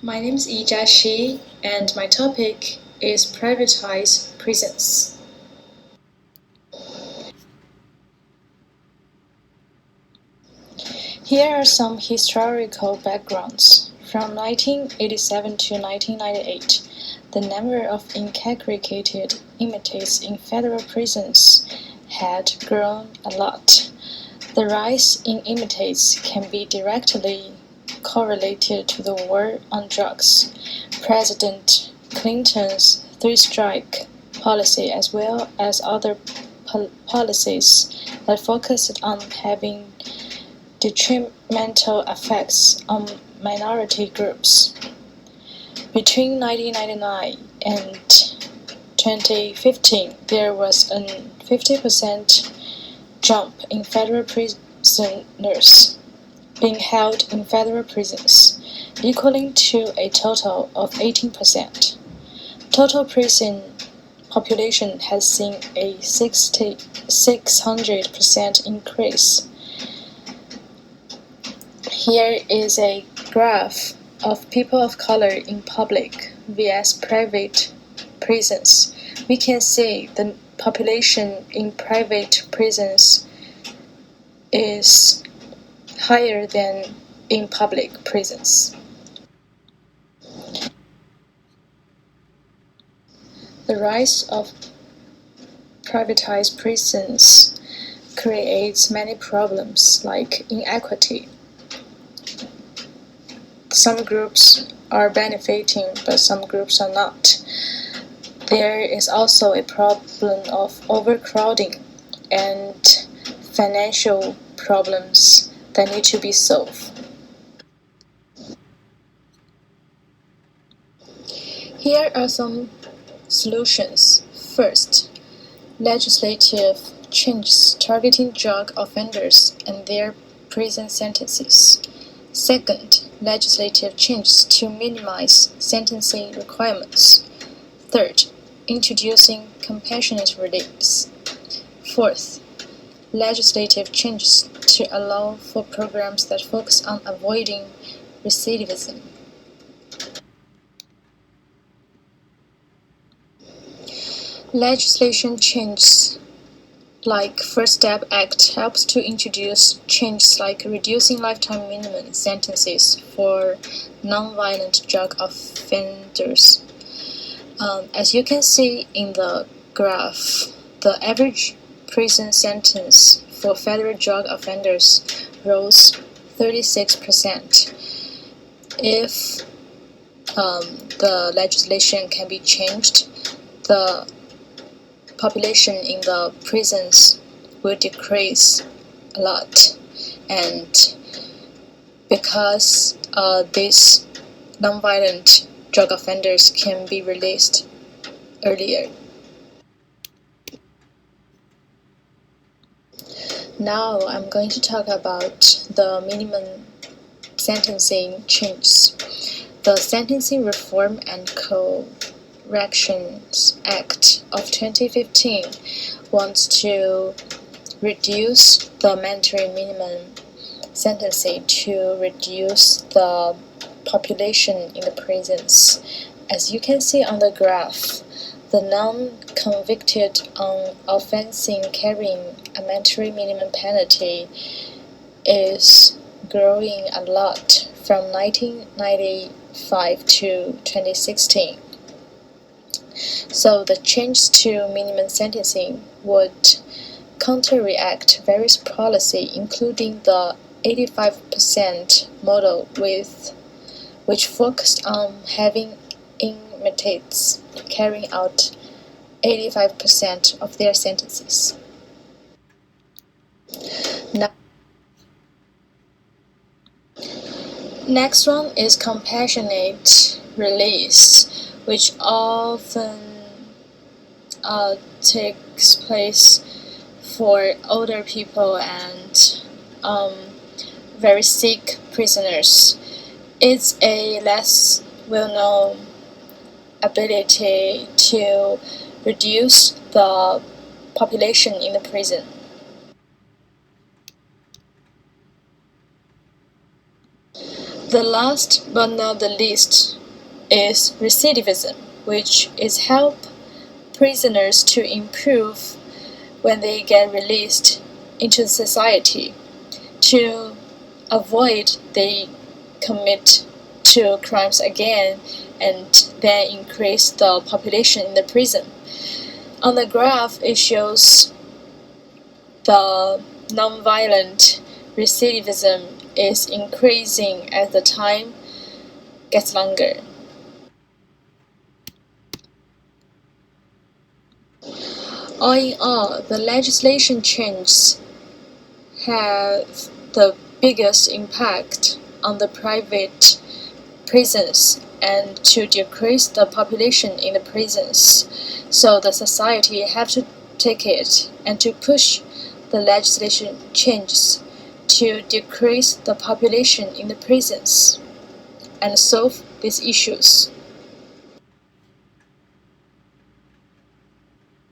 My name is yijia, and my topic is privatized prisons. Here are some historical backgrounds. From 1987 to 1998, the number of incarcerated inmates in federal prisons had grown a lot. The rise in inmates can be directly correlated to the war on drugs, President Clinton's three-strike policy, as well as other policies that focused on having detrimental effects on minority groups. Between 1999 and 2015, there was a 50% jump in federal prisoners being held in federal prisons, equaling to a total of 18%. Total prison population has seen a 600% increase. Here is a graph of people of color in public vs private prisons. We can see the population in private prisons is higher than in public prisons. The rise of privatized prisons creates many problems like inequity. Some groups are benefiting, but some groups are not. There is also a problem of overcrowding and financial problems that need to be solved. Here are some solutions. First, legislative changes targeting drug offenders and their prison sentences. Second, legislative changes to minimize sentencing requirements. Third, introducing compassionate release. Fourth, legislative changes to allow for programs that focus on avoiding recidivism. Legislation changes like First Step Act helps to introduce changes like reducing lifetime minimum sentences for non-violent drug offenders. As you can see in the graph, the average prison sentence for federal drug offenders rose 36%. If the legislation can be changed, the population in the prisons will decrease a lot, and because these nonviolent drug offenders can be released earlier. Now I'm going to talk about the minimum sentencing changes. The Sentencing Reform and Corrections Act of 2015 wants to reduce the mandatory minimum sentencing to reduce the population in the prisons. As you can see on the graph, the non-convicted on offensing carrying a mandatory minimum penalty is growing a lot from 1995 to 2016. So the change to minimum sentencing would counteract various policies, including the 85% model which focused on having inmates carrying out 85% of their sentences. Next one is compassionate release, which often takes place for older people and very sick prisoners. It's a less well-known ability to reduce the population in the prison. The last but not the least is recidivism, which is help prisoners to improve when they get released into society to avoid they commit to crimes again and then increase the population in the prison. On the graph, it shows the nonviolent recidivism is increasing as the time gets longer. All in all, the legislation changes have the biggest impact on the private prisons and to decrease the population in the prisons. So the society have to take it and to push the legislation changes to decrease the population in the prisons and solve these issues.